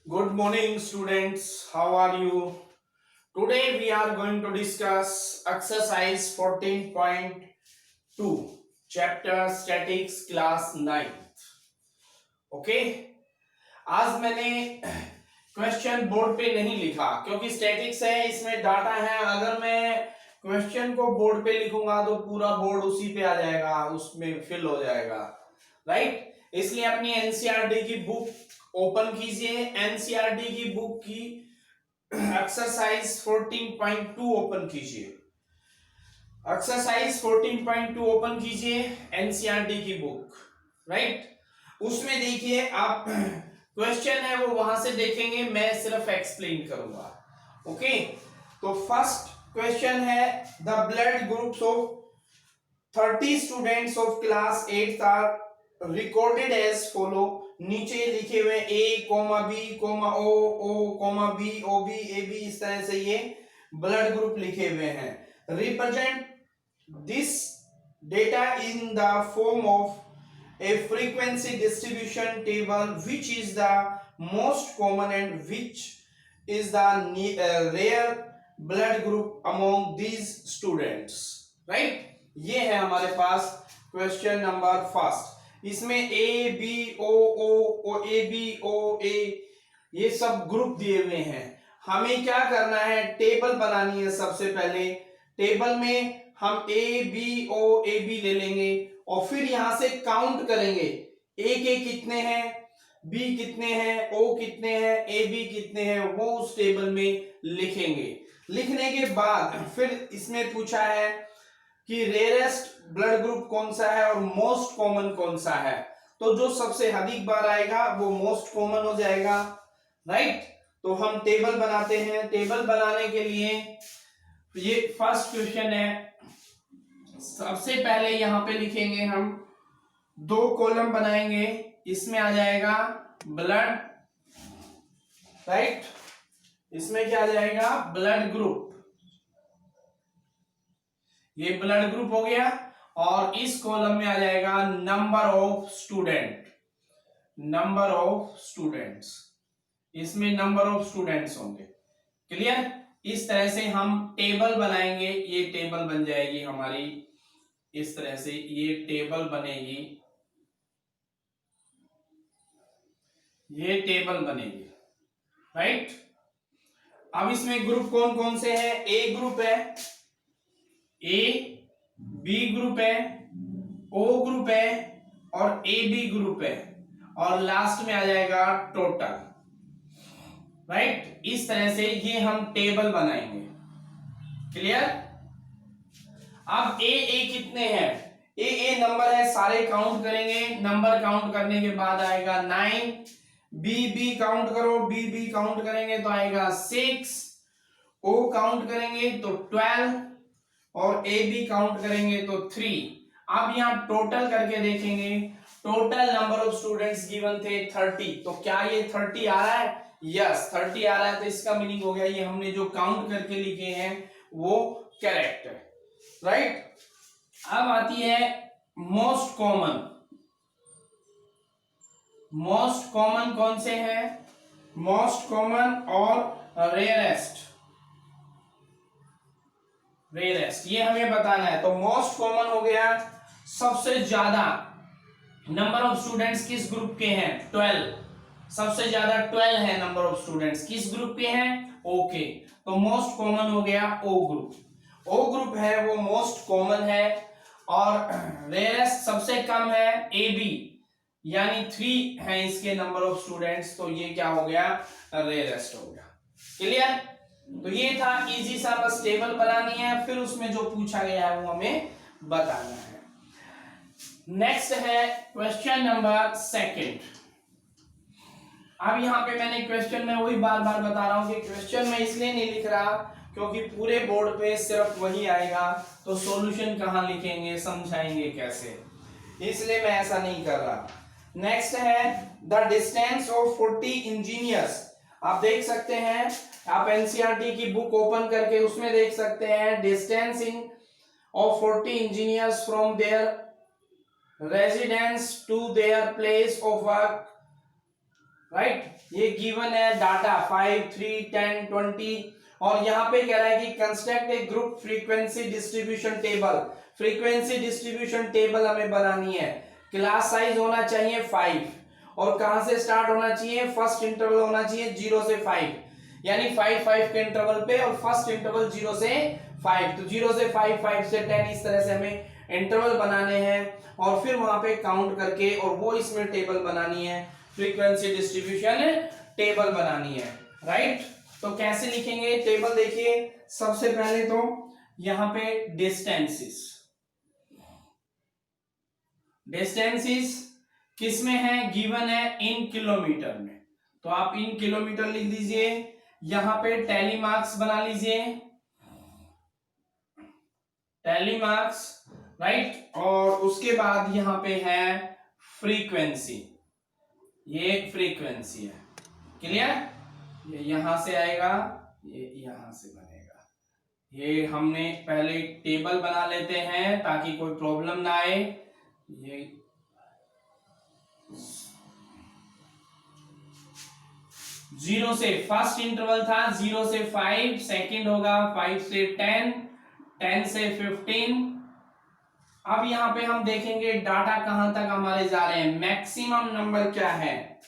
Good morning, students. How are you? Today we are going to discuss exercise 14.2, chapter statics, class 9th. Okay, आज मैंने question board पे नहीं लिखा क्योंकि statics है, इसमें डाटा है। अगर मैं क्वेश्चन को बोर्ड पे लिखूंगा तो पूरा बोर्ड उसी पे आ जाएगा, उसमें फिल हो जाएगा, राइट। इसलिए अपनी एनसीईआरटी की बुक ओपन कीजिए। एनसीईआरटी की बुक की एक्सरसाइज 14.2 ओपन कीजिए। एक्सरसाइज 14.2 ओपन कीजिए, एनसीईआरटी की बुक, राइट। उसमें देखिए आप क्वेश्चन है वो वहां से देखेंगे, मैं सिर्फ एक्सप्लेन करूंगा। ओके, तो फर्स्ट क्वेश्चन है the blood groups of 30 students of class 8 are recorded as follow. नीचे लिखे हुए A comma B comma O comma B O B A B, इस तरह से ये ब्लड ग्रुप लिखे हुए हैं। Represent this data in the form of a frequency distribution table, which is the most common and which is the rare blood group among these students, right। ये है हमारे पास क्वेश्चन नंबर फर्स्ट। इसमें A B O A B O ए ये सब group दिए हुए हैं। हमें क्या करना है, टेबल बनानी है। सबसे पहले टेबल में हम A B O A B ले लेंगे और फिर यहां से काउंट करेंगे, ए के कितने हैं, बी कितने हैं, ओ कितने हैं, ए बी कितने हैं, वो उस टेबल में लिखेंगे। लिखने के बाद फिर इसमें पूछा है कि रेयरेस्ट ब्लड ग्रुप कौन सा है और मोस्ट कॉमन कौन सा है। तो जो सबसे अधिक बार आएगा वो मोस्ट कॉमन हो जाएगा, राइट। तो हम टेबल बनाते हैं। टेबल बनाने के लिए ये फर्स्ट क्वेश्चन है। सबसे पहले यहां पे लिखेंगे हम, दो कॉलम बनाएंगे। इसमें आ जाएगा ब्लड, राइट। इसमें क्या आ जाएगा, ब्लड ग्रुप। ये ब्लड ग्रुप हो गया। और इस कॉलम में आ जाएगा number of student, number of students. इसमें नंबर ऑफ स्टूडेंट्स होंगे। क्लियर। इस तरह से हम टेबल बनाएंगे। ये टेबल बन जाएगी हमारी, इस तरह से ये टेबल बनेगी, ये टेबल बनेगी, राइट। अब इसमें ग्रुप कौन कौन से हैं, ए ग्रुप है, ए बी ग्रुप है, ओ ग्रुप है और ए बी ग्रुप है और लास्ट में आ जाएगा टोटल, राइट। इस तरह से ये हम टेबल बनाएंगे। क्लियर। अब ए कितने हैं, ए नंबर है, सारे काउंट करेंगे। नंबर काउंट करने के बाद आएगा 9। बी काउंट करो, बी काउंट करेंगे तो आएगा 6। ओ काउंट करेंगे तो 12 और ए बी काउंट करेंगे तो 3। अब यहां टोटल करके देखेंगे। Total number of students given थे 30। तो क्या ये 30 आ रहा है, यस 30 आ रहा है। तो इसका मीनिंग हो गया ये हमने जो काउंट करके लिखे हैं वो करेक्ट है, राइट। अब आती है मोस्ट कॉमन। मोस्ट कॉमन कौन से हैं, मोस्ट कॉमन और रेयरेस्ट। रेयरेस्ट ये हमें बताना है। तो मोस्ट कॉमन हो गया, सबसे ज्यादा नंबर ऑफ स्टूडेंट्स किस ग्रुप के हैं, 12। सबसे ज्यादा 12 है नंबर ऑफ स्टूडेंट्स, किस ग्रुप के हैं, ओके। तो मोस्ट कॉमन हो गया ओ ग्रुप। ओ ग्रुप है वो मोस्ट कॉमन है। और रेयरेस्ट सबसे कम है ए बी, यानी 3 है इसके नंबर ऑफ स्टूडेंट्स। तो ये क्या हो गया, रेयरेस्ट हो गया। क्लियर। तो ये था इजी सा, बस टेबल बनानी है, फिर उसमें जो पूछा गया है वो हमें बताना है। नेक्स्ट है क्वेश्चन नंबर सेकंड। अब यहां पे मैंने क्वेश्चन में वही बार बार बता रहा हूं कि क्वेश्चन में इसलिए नहीं लिख रहा क्योंकि पूरे बोर्ड पे सिर्फ वही आएगा, तो सॉल्यूशन कहां लिखेंगे, समझाएंगे कैसे, इसलिए मैं ऐसा नहीं कर रहा। नेक्स्ट है द डिस्टेंस ऑफ 40 इंजीनियर्स। आप देख सकते हैं, आप एनसीईआरटी की बुक ओपन करके उसमें देख सकते हैं distance in of 40 engineers from their residence to their place of work, right. ये गिवन है डाटा 5, 3, 10, 20 और यहाँ पे कह रहा है कि कंस्ट्रक्ट ए group frequency distribution table. Frequency distribution table हमें बनानी है। क्लास साइज होना चाहिए 5 और कहां से स्टार्ट होना चाहिए, फर्स्ट इंटरवल होना चाहिए 0 से 5, यानी 5 के इंटरवल पे और फर्स्ट इंटरवल 0 से 5। तो 0 से 5, 5 से 10 इस तरह से हमें इंटरवल बनाने हैं और फिर वहां पे काउंट करके और वो इसमें टेबल बनानी है, फ्रीक्वेंसी डिस्ट्रीब्यूशन टेबल बनानी है, राइट। तो कैसे लिखेंगे टेबल, देखिए सबसे पहले तो यहां पे डिस्टेंसेस किस में है, गिवन है इन किलोमीटर में, तो आप इन किलोमीटर लिख दीजिए। यहां पे टैली मार्क्स बना लीजिए, टैली मार्क्स, राइट। और उसके बाद यहां पे है फ्रीक्वेंसी, ये एक फ्रीक्वेंसी है, क्लियर। ये यहां से आएगा, ये यहां से बनेगा। ये हमने पहले टेबल बना लेते हैं ताकि कोई प्रॉब्लम ना आए। ये 0 से फर्स्ट इंटरवल था 0 से 5, सेकंड होगा 5 से 10, 10 से 15। अब यहां पे हम देखेंगे डाटा कहां तक हमारे जा रहे हैं, मैक्सिमम नंबर क्या है,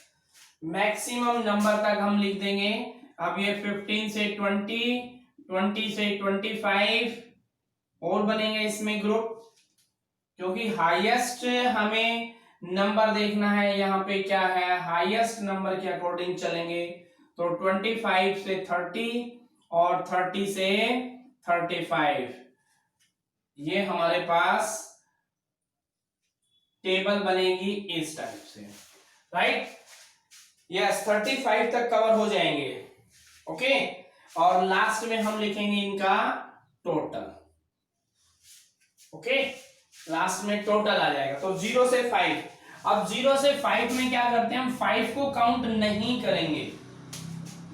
मैक्सिमम नंबर तक हम लिख देंगे। अब ये 15 से 20, 20 से 25 और बनेंगे इसमें ग्रुप, क्योंकि हाईएस्ट हमें नंबर देखना है। यहाँ पे क्या है, हाईएस्ट नंबर के अकॉर्डिंग चलेंगे, तो 25 से 30 और 30 से 35, ये हमारे पास टेबल बनेगी इस टाइप से, राइट। यस 35 तक कवर हो जाएंगे, ओके। और लास्ट में हम लिखेंगे इनका टोटल, ओके। लास्ट में टोटल आ जाएगा। तो 0 से 5, अब 0 से 5 में क्या करते हैं हम, 5 को काउंट नहीं करेंगे।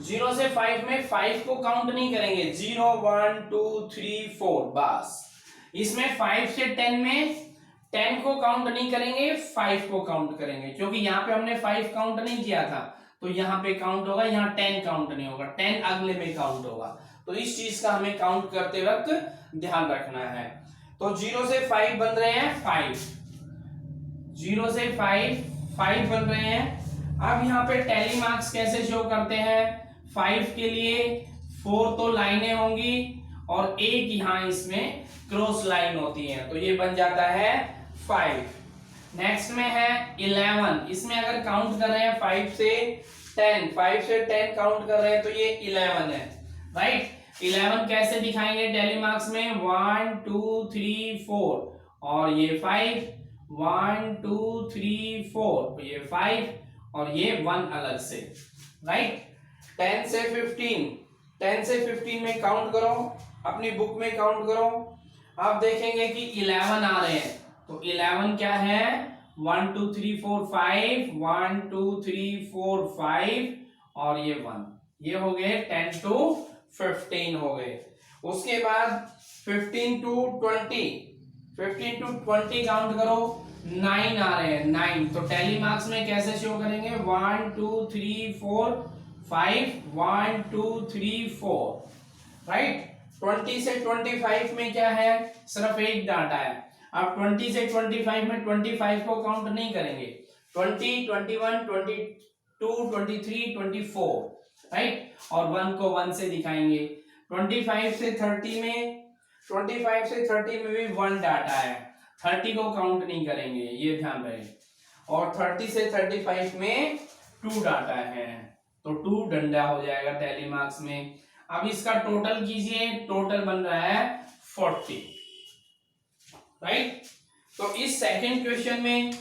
0 से 5 में 5 को काउंट नहीं करेंगे, 0, 1, 2, 3, 4 बस। इसमें 5 से 10 में 10 को काउंट नहीं करेंगे, 5 को काउंट करेंगे, क्योंकि यहाँ पे हमने 5 काउंट नहीं किया था, तो यहाँ पे काउंट होगा, यहाँ 10 काउंट नहीं होगा, 10 अगले में काउंट होगा। तो इस चीज का हमें काउंट करते वक्त ध्यान रखना है। तो 0 से 5 बन रहे हैं 5, 0 से 5 बन रहे हैं। अब यहाँ पे टैली मार्क्स कैसे शो करते हैं, 5 के लिए 4 तो लाइनें होंगी और एक यहाँ इसमें क्रॉस लाइन होती है, तो ये बन जाता है 5। नेक्स्ट में है 11, इसमें अगर काउंट कर रहे हैं 5 से 10 काउंट कर रहे हैं तो ये 11 है, राइट। 11 कैसे दिखाएंगे टैली मार्क्स में, 1, 2, 3, 4 और ये 5, 1, 2, 3, 4, ये 5 और ये 1 अलग से, राइट। 10 से 15 में काउंट करो, अपनी बुक में काउंट करो, आप देखेंगे कि 11 आ रहे हैं, तो 11 क्या है, 1, 2, 3, 4, 5, 1, 2, 3, 4, 5 और ये 1, ये हो गए 10 to 15 हो गए। उसके बाद 15 to 20 काउंट करो, 9 आ रहे हैं, 9, तो टैली मार्क्स में कैसे शो करेंगे, 1, 2, 3, 4, 5, 1, 2, 3, 4, राइट। 20 से 25 में क्या है, सिर्फ एक डाटा है। अब 20 से 25 में 25 को काउंट नहीं करेंगे, 20, 21, 22, 23, 24, राइट, और 1 को 1 से दिखाएंगे। 25 से 30 में भी 1 डाटा है, 30 को काउंट नहीं करेंगे, ये ध्यान रहे। और 30 से 35 में 2 डाटा है, तो 2 डंडा हो जाएगा टैली मार्क्स में। अब इसका टोटल कीजिए, टोटल बन रहा है 40, राइट। तो इस सेकंड क्वेश्चन में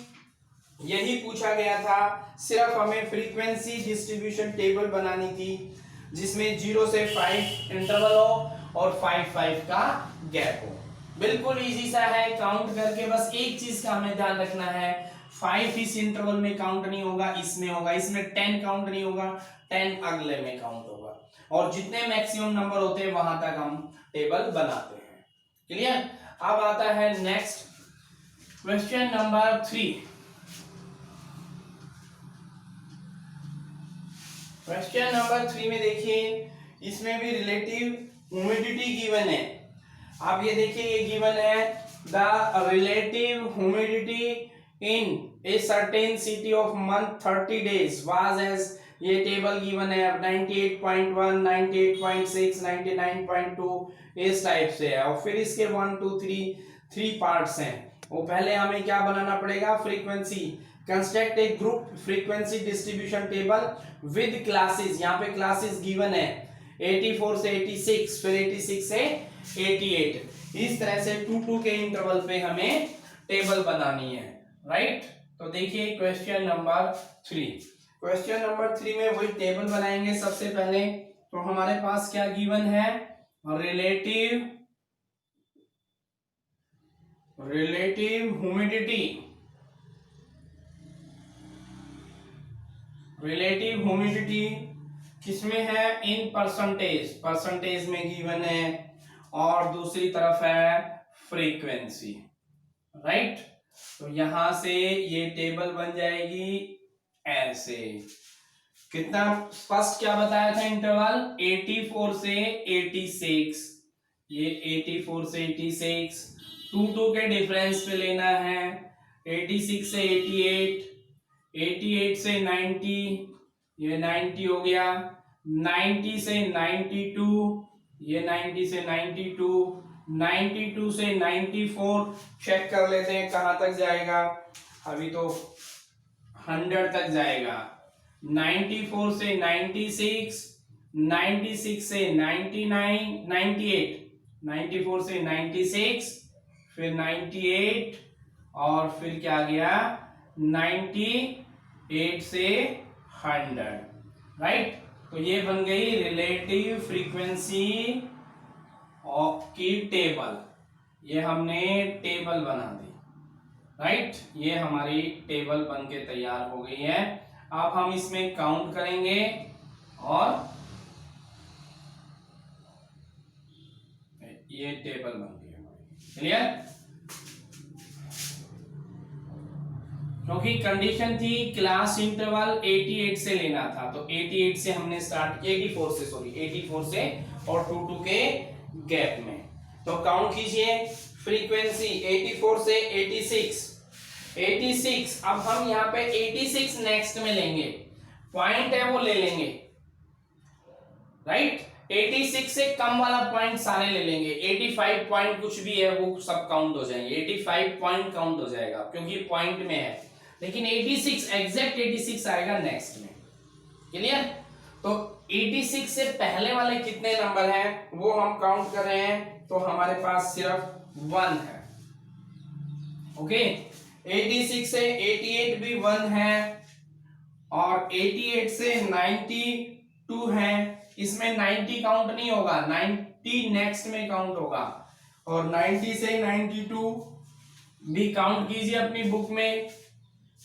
यही पूछा गया था, सिर्फ हमें फ्रीक्वेंसी डिस्ट्रीब्यूशन टेबल बनानी थी जिसमें 0 से 5 इंटरवल हो और 5 का गैप हो। बिल्कुल इजी सा है, काउंट करके बस एक चीज का हमें ध्यान रखना है, 5 इस इंटरवल में काउंट नहीं होगा, इसमें होगा, इसमें 10 काउंट नहीं होगा, 10 अगले में काउंट होगा, और जितने मैक्सिमम नंबर होते हैं वहां तक हम टेबल बनाते हैं, क्लियर। अब आता है next question number 3। Question number 3 में देखिए, इसमें भी रिलेटिव ह्यूमिडिटी गिवन है। आप ये देखिए, ये गिवन है the relative humidity in a certain city of month 30 days was as, ये टेबल गिवन है। अब 98.1, 98.6, 99.2 इस टाइप से है, और फिर इसके 1 2 3 पार्ट्स हैं। वो पहले हमें क्या बनाना पड़ेगा, frequency. Construct A group frequency distribution table with classes, यहाँ पे क्लासेस गिवन है 84 से 86, फिर 86 से 88। इस तरह से 2 2 के इंटरवल पे हमें टेबल बनानी है, राइट। तो देखिए क्वेश्चन नंबर 3, क्वेश्चन नंबर 3 में वही टेबल बनाएंगे सबसे पहले। तो हमारे पास क्या गिवन है, रिलेटिव ह्यूमिडिटी, रिलेटिव ह्यूमिडिटी किसमें है, इन परसेंटेज, परसेंटेज में गिवन है, और दूसरी तरफ है फ्रीक्वेंसी, राइट। तो यहां से ये टेबल बन जाएगी ऐसे। कितना फर्स्ट क्या बताया था इंटरवल, 84 से 86, ये 84 से 86, 2 2 के डिफरेंस पे लेना है। 86 से 88, 88 से 90, ये 90 हो गया। 90 से 92, ये 90 से 92, 92 से 94, चेक कर लेते हैं कहां तक जाएगा। अभी तो 100 तक जाएगा। 94 से 96, 96 से 99, 98, 94 से 96, फिर 98, और फिर क्या गया 98 से 100, राइट। तो ये बन गई रिलेटिव फ्रीक्वेंसी की टेबल, ये हमने टेबल बना दी, राइट। ये हमारी टेबल बन के तैयार हो गई है। अब हम इसमें काउंट करेंगे, और ये टेबल बन गई हमारी, क्लियर। क्योंकि कंडीशन थी क्लास इंटरवल 88 से लेना था, तो 88 से हमने स्टार्ट किया, 84 से, सॉरी 84 से, और 2 2 के गैप में। तो काउंट कीजिए, फ्रीक्वेंसी 84 से 86, 86। अब हम यहाँ पे 86 नेक्स्ट में लेंगे, पॉइंट है वो ले लेंगे, राइट। 86 से कम वाला पॉइंट सारे ले लेंगे, 85 पॉइंट कुछ भी है वो सब काउंट हो जाएंगे, 85 पॉइंट काउंट हो जाएगा क्योंकि पॉइंट में है। लेकिन 86 एग्जैक्ट 86 आएगा नेक्स्ट में, क्लियर। तो 86 से पहले वाले कितने नंबर हैं वो हम काउंट कर रहे हैं, तो हमारे पास सिर्फ 1 है, ओके। 86 से 88 भी 1 है, और 88 से 92 है, इसमें 90 काउंट नहीं होगा, 90 नेक्स्ट में काउंट होगा। और 90 से 92 भी काउंट कीजिए अपनी बुक में,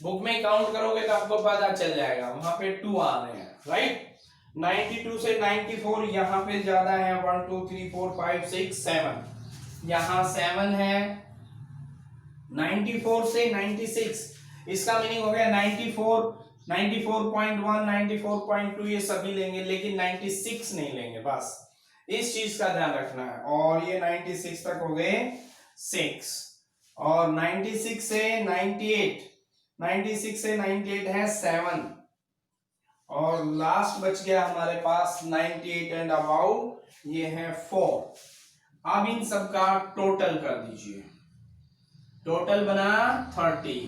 बुक में काउंट करोगे तो आपको पता चल जाएगा, वहां पे 2 आ रहे हैं, राइट। 92 से 94 यहाँ पे ज्यादा है, 1 2 3 4 5 6 7, यहाँ 7 है। 94 से 96, इसका मीनिंग हो गया 94, 94.1, 94.2 ये सभी लेंगे, लेकिन 96 नहीं लेंगे, बस इस चीज का ध्यान रखना है। और ये 96 तक हो गए 6, और 96 से 98, 96 से 98 है 7, और लास्ट बच गया हमारे पास 98 एंड अबाउट, ये है 4। अब इन सब का टोटल कर दीजिए, टोटल बना 30।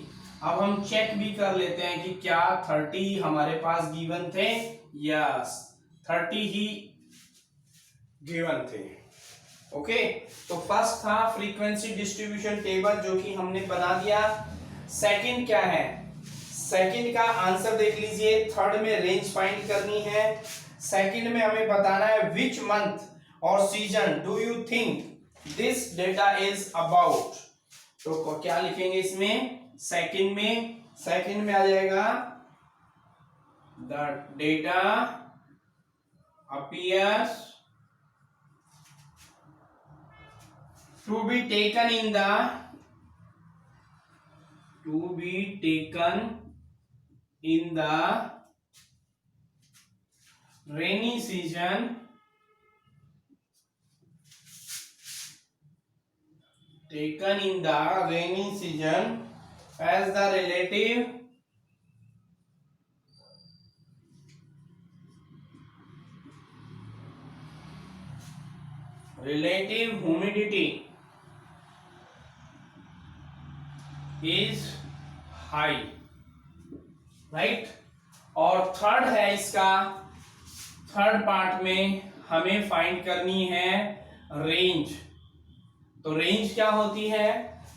अब हम चेक भी कर लेते हैं कि क्या 30 हमारे पास गिवन थे, यस 30 ही गिवन थे, ओके। तो फर्स्ट था फ्रीक्वेंसी डिस्ट्रीब्यूशन टेबल जो कि हमने बना दिया। सेकंड क्या है, सेकंड का आंसर देख लीजिए, थर्ड में रेंज फाइंड करनी है। सेकंड में हमें बताना है विच मंथ और season do you think this data is about. तो क्या लिखेंगे इसमें, सेकंड में आ जाएगा the data appears to be taken in the rainy season taken in the rainy season as the relative humidity is high, right. और third है इसका, third part में हमें फाइंड करनी है रेंज। तो रेंज क्या होती है?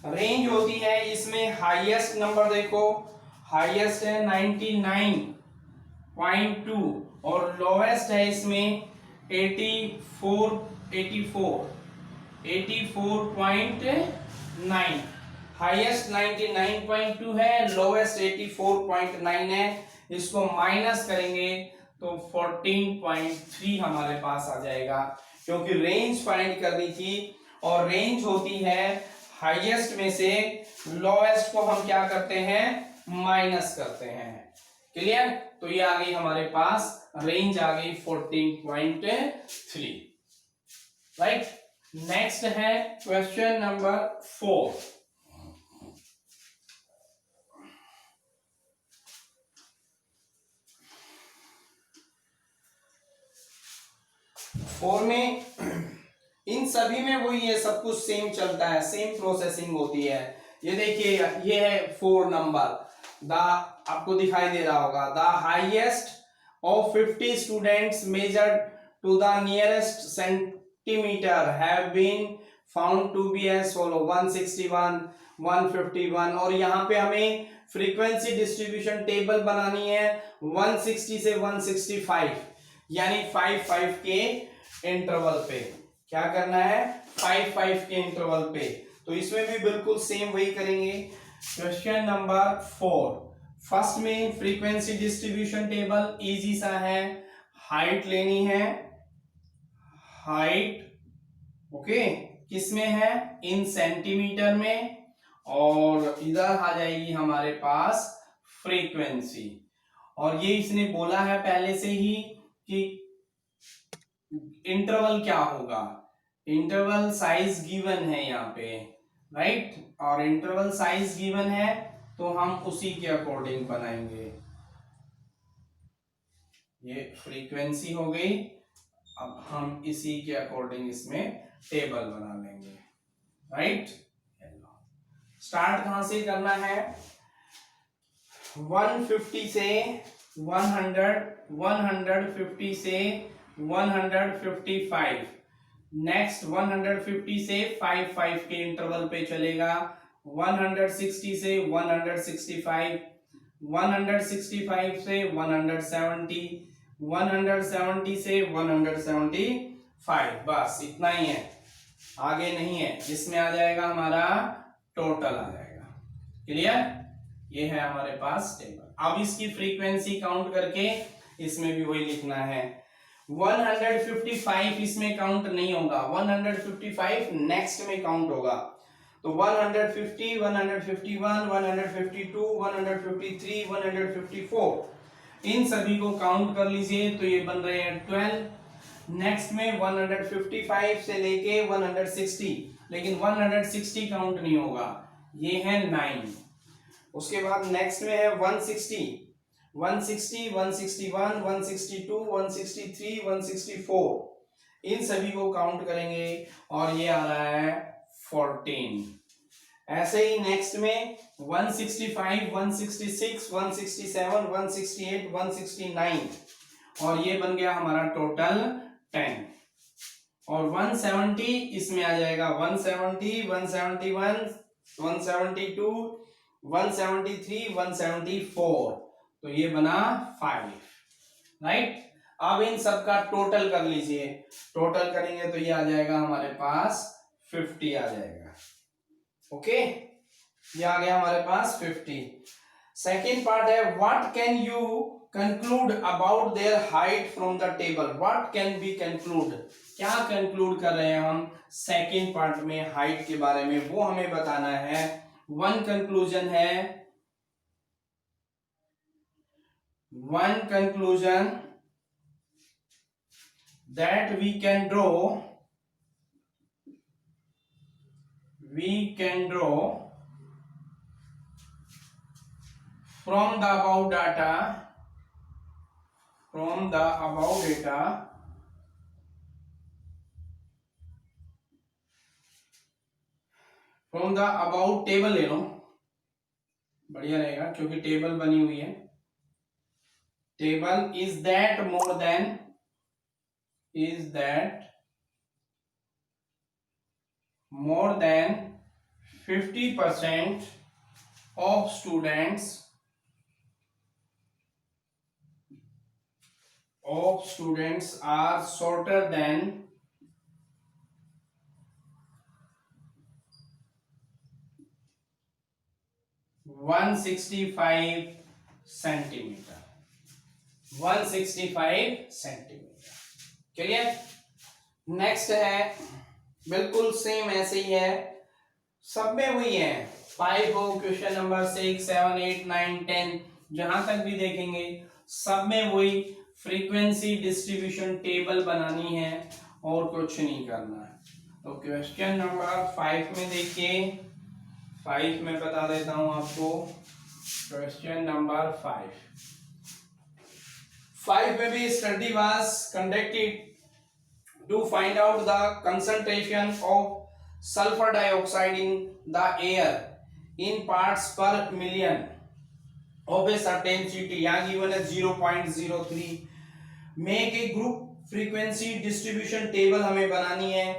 रेंज होती है इसमें हाईएस्ट नंबर देखो, हाईएस्ट है 99.2 और लोवेस्ट है इसमें 84.9। हाईएस्ट 99.2 है, लोवेस्ट 84.9 है। इसको माइनस करेंगे तो 14.3 हमारे पास आ जाएगा, क्योंकि रेंज फाइंड करनी थी और रेंज होती है हाईएस्ट में से लोएस्ट को हम क्या करते हैं, माइनस करते हैं। क्लियर? तो ये आ गई हमारे पास, रेंज आ गई 14.3, राइट। नेक्स्ट है क्वेश्चन नंबर 4। में इन सभी में वही है, सब कुछ सेम चलता है, सेम प्रोसेसिंग होती है। ये देखिए, ये है 4 नंबर, आपको दिखाई दे रहा होगा, the highest of 50 students measured to the nearest centimetre have been found to be as follow 161, 151। और यहाँ पे हमें फ्रीक्वेंसी डिस्ट्रीब्यूशन टेबल बनानी है 160 से 165, यानी 5-5 के इंटरवल पे। क्या करना है? 5-5 के इंटरवल पे। तो इसमें भी बिल्कुल सेम वही करेंगे। क्वेश्चन नंबर 4, फर्स्ट में फ्रीक्वेंसी डिस्ट्रीब्यूशन टेबल इजी सा है। हाइट लेनी है, हाइट ओके, किसमें है? इन सेंटीमीटर में, और इधर आ जाएगी हमारे पास फ्रीक्वेंसी। और ये इसने बोला है पहले से ही कि इंटरवल क्या होगा, इंटरवल साइज गिवन है यहाँ पे, राइट। और इंटरवल साइज गिवन है तो हम उसी के अकॉर्डिंग बनाएंगे। ये फ्रीक्वेंसी हो गई, अब हम इसी के अकॉर्डिंग इसमें टेबल बना लेंगे, राइट। स्टार्ट कहां से करना है? 150 से 100, 150 से 155, नेक्स्ट 150 से 5-5 के इंटरवल पे चलेगा। 160 से 165, 165 से 170, 170 से 175, बस इतना ही है, आगे नहीं है। इसमें आ जाएगा हमारा टोटल आ जाएगा। क्लियर? ये है हमारे पास टेबल। अब इसकी फ्रीक्वेंसी काउंट करके इसमें भी वही लिखना है। 155 इसमें काउंट नहीं होगा, 155 नेक्स्ट में काउंट होगा। तो 150, 151, 152, 153, 154, इन सभी को काउंट कर लीजिए तो ये बन रहे हैं 12। नेक्स्ट में 155 से लेके 160, लेकिन 160 काउंट नहीं होगा, ये है 9। उसके बाद नेक्स्ट में है 160, 160, 161, 162, 163, 164, इन सभी को काउंट करेंगे और ये आ रहा है 14। ऐसे ही नेक्स्ट में 165, 166, 167, 168, 169, और ये बन गया हमारा टोटल 10। और 170 इसमें आ जाएगा, 170, 171, 172, 173, 174, तो ये बना 5, राइट। अब इन सब का टोटल कर लीजिए, टोटल करेंगे तो ये आ जाएगा हमारे पास 50 आ जाएगा। ओके, ये आ गया हमारे पास 50। सेकेंड पार्ट है, what can you conclude about their height from the table. What can be conclude, क्या कंक्लूड कर रहे हैं हम सेकेंड पार्ट में हाइट के बारे में, वो हमें बताना है। वन कंक्लूजन है, one conclusion that we can draw from the above data from the above table ले लो, बढ़िया रहेगा क्योंकि टेबल बनी हुई है. Table is that more than 50% of students are shorter than 165 centimetre. 165 centimetre. Clear. Next है बिल्कुल सेम ऐसे ही है, सब में वही है. 5 हो, क्वेश्चन नंबर 6, 7, 8, 9, 10 जहां तक भी देखेंगे सब में वही फ्रीक्वेंसी डिस्ट्रीब्यूशन टेबल बनानी है और कुछ नहीं करना है. तो क्वेश्चन नंबर 5 में देखिए, 5 में बता देता हूं आपको. क्वेश्चन नंबर 5 में भी study was conducted to find out the concentration of sulphur dioxide in the air in parts per million of a certain city. यहां गिवन है 0.03. Make a group frequency distribution table हमें बनानी है.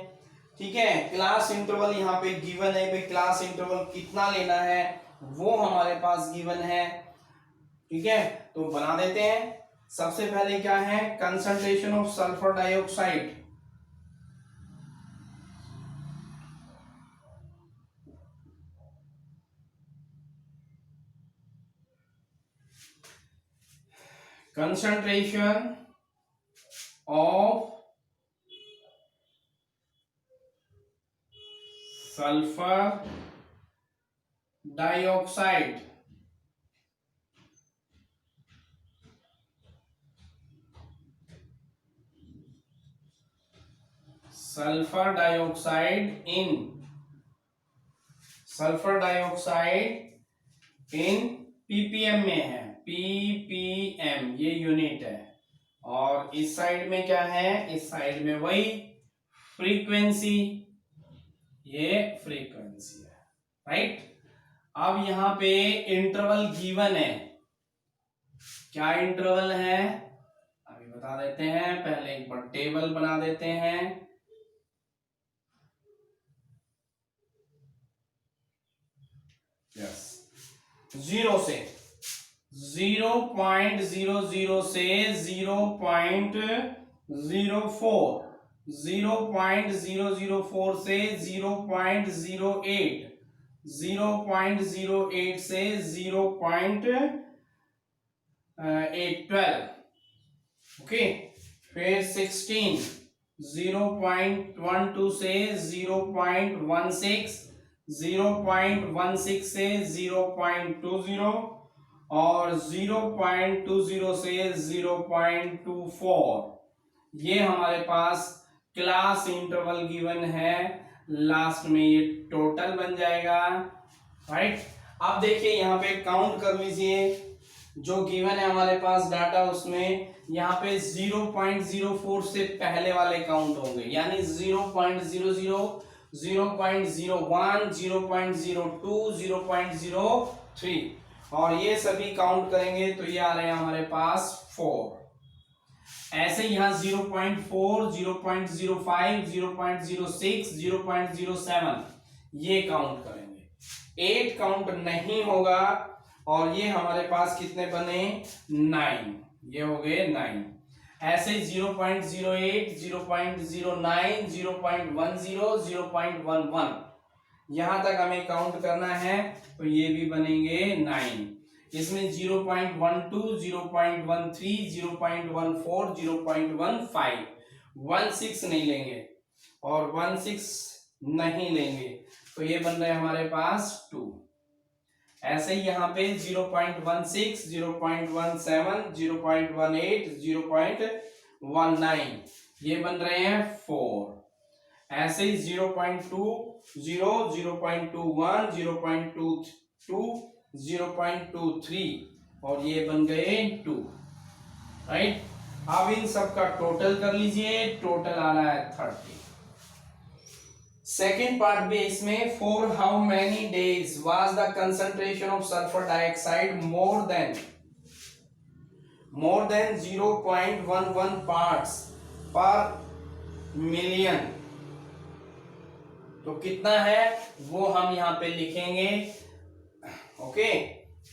ठीक है. Class interval यहाँ पे given है, भाई क्लास इंटरवल कितना लेना है वो हमारे पास गिवन है. ठीक है, तो बना देते हैं. सबसे पहले क्या है, concentration of sulphur dioxide. Concentration of sulphur dioxide in PPM में है. पीपीएम ये यूनिट है. और इस साइड में क्या है, इस साइड में वही फ्रीक्वेंसी, ये फ्रीक्वेंसी है. राइट. अब यहां पे इंटरवल गिवन है. क्या इंटरवल है अभी बता देते हैं. पहले एक बार टेबल बना देते हैं. यस, 0 से 0.00 से 0.04, 0.004 से 0.08, 0.08 से 0.812. ओके. फिर 16, 0.12 से 0.16, 0.16 से 0.20 और 0.20 से 0.24. ये हमारे पास क्लास इंटरवल गिवन है. लास्ट में ये टोटल बन जाएगा. राइट. अब देखिए यहाँ पे काउंट कर लीजिए. जो गिवन है हमारे पास डाटा, उसमें यहाँ पे 0.04 से पहले वाले काउंट होंगे, यानी 0.00, 0.01, 0.02, 0.03 और ये सभी काउंट करेंगे तो ये आ रहे हैं हमारे पास 4. ऐसे यहाँ 0.4, 0.05, 0.06, 0.07 ये काउंट करेंगे. 8 काउंट नहीं होगा. और ये हमारे पास कितने बने, 9. ये हो गए 9. ऐसे 0.08, 0.09, 0.10, 0.11 यहां तक हमें काउंट करना है तो ये भी बनेंगे 9. इसमें 0.12, 0.13, 0.14, 0.15, 16 नहीं लेंगे और 16 नहीं लेंगे तो ये बन रहे हमारे पास 2. ऐसे ही यहाँ पे 0.16, 0.17, 0.18, 0.19 ये बन रहे हैं 4, ऐसे ही 0.20, 0.21, 0.22, 0.23 और ये बन गए 2, राइट। अब इन सब का टोटल कर लीजिए, टोटल आ रहा है 30। सेकेंड पार्ट भी इसमें, for how many days was the concentration of sulphur dioxide more than 0.11 parts per million. तो कितना है वो हम यहां पे लिखेंगे। ओके,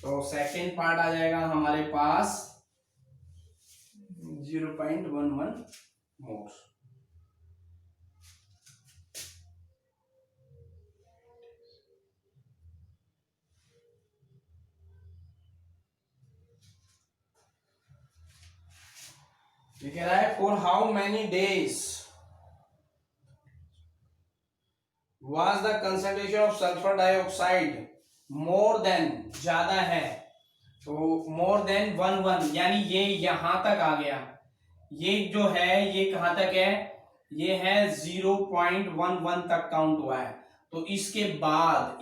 तो सेकेंड पार्ट आ जाएगा हमारे पास 0.11 मोर। ये कह रहा है for how many days was the concentration of sulphur dioxide more than, ज्यादा है, तो मोर देन 11 यानी ये यहां तक आ गया। ये जो है ये कहां तक है, ये है 0.11 तक काउंट हुआ है। तो इसके बाद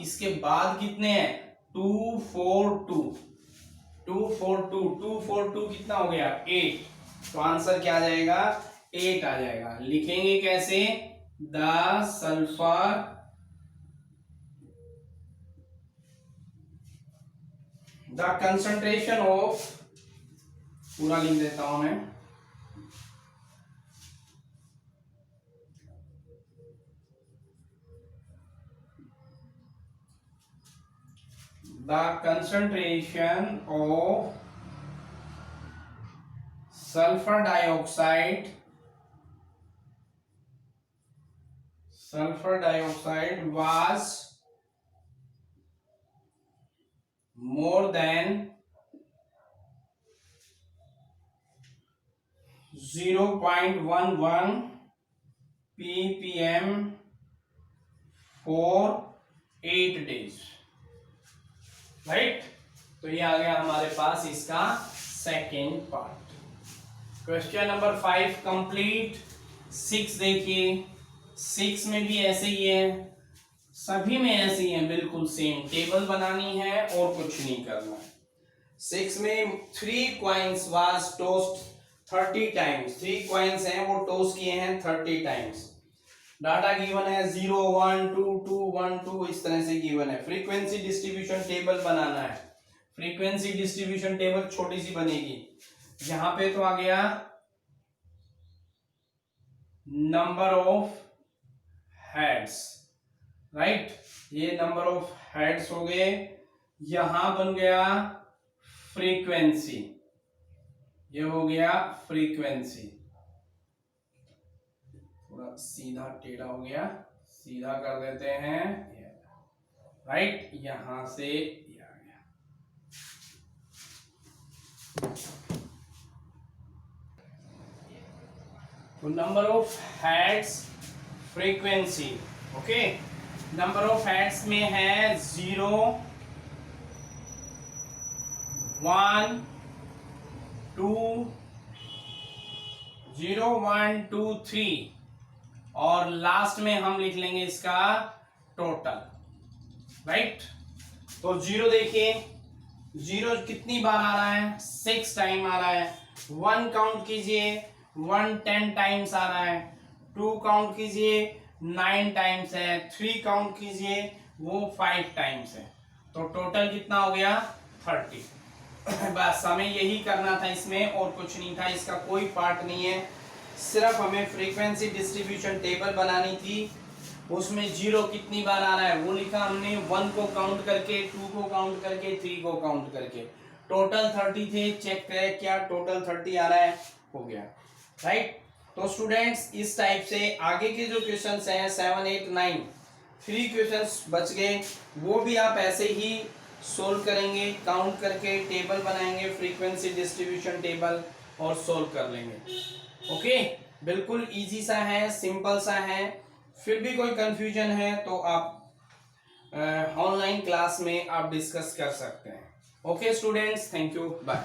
कितने हैं, 242 कितना हो गया, 8। तो आंसर क्या आ जाएगा, 8 आ जाएगा। लिखेंगे कैसे, the sulphur the concentration of, पूरा लिख देता हूं मैं, the concentration of sulphur dioxide was more than 0.11 ppm for 8 days, right. तो ये आ गया हमारे पास इसका second part. Question number 5 complete. 6 देखिए, 6 में भी ऐसे ही है, सभी में ऐसे ही है, बिल्कुल सेम। टेबल बनानी है और कुछ नहीं करना है। 6 में 3 coins was toast 30 times. 3 coins हैं वो टोस्ट किए हैं 30 टाइम्स। डाटा गिवन है 0 1 2 2 1 2, इस तरह से गिवन है। फ्रीक्वेंसी डिस्ट्रीब्यूशन टेबल बनाना है। फ्रीक्वेंसी डिस्ट्रीब्यूशन टेबल छोटी सी बनेगी। यहां पे तो आ गया नंबर ऑफ हेड्स, राइट। ये नंबर ऑफ हेड्स हो गए। यहां बन गया फ्रीक्वेंसी, ये हो गया फ्रीक्वेंसी। थोड़ा सीधा टेढ़ा हो गया, सीधा कर देते हैं, राइट। यहां से ये आ गया। तो number of heads, frequency, okay. Number of heads में है 0 1 2 3 और लास्ट में हम लिख लेंगे इसका टोटल, राइट। तो 0 देखिए, 0 कितनी बार आ रहा है, 6 टाइम आ रहा है। 1 काउंट कीजिए, 1 10 टाइम्स आ रहा है। 2 काउंट कीजिए, 9 टाइम्स है। 3 काउंट कीजिए, वो 5 टाइम्स है। तो टोटल कितना हो गया, 30। बस हमें यही करना था इसमें, और कुछ नहीं था। इसका कोई पार्ट नहीं है, सिर्फ हमें फ्रीक्वेंसी डिस्ट्रीब्यूशन टेबल बनानी थी। उसमें 0 कितनी बार आ रहा है वो लिखा हमने, 1 को काउंट करके, 2 को काउंट करके, 3 को काउंट करके। टोटल 30 थे, चेक करें क्या टोटल 30 आ रहा है, हो गया, राइट। तो स्टूडेंट्स इस टाइप से आगे के जो क्वेश्चंस हैं 7 8 9 3 क्वेश्चंस बच गए, वो भी आप ऐसे ही सोल्व करेंगे, काउंट करके टेबल बनाएंगे, फ्रीक्वेंसी डिस्ट्रीब्यूशन टेबल, और सोल्व कर लेंगे। ओके, बिल्कुल इजी सा है, सिंपल सा है। फिर भी कोई कंफ्यूजन है तो आप ऑनलाइन क्लास में आप डिस्कस कर सकते हैं। Okay students, thank you, bye.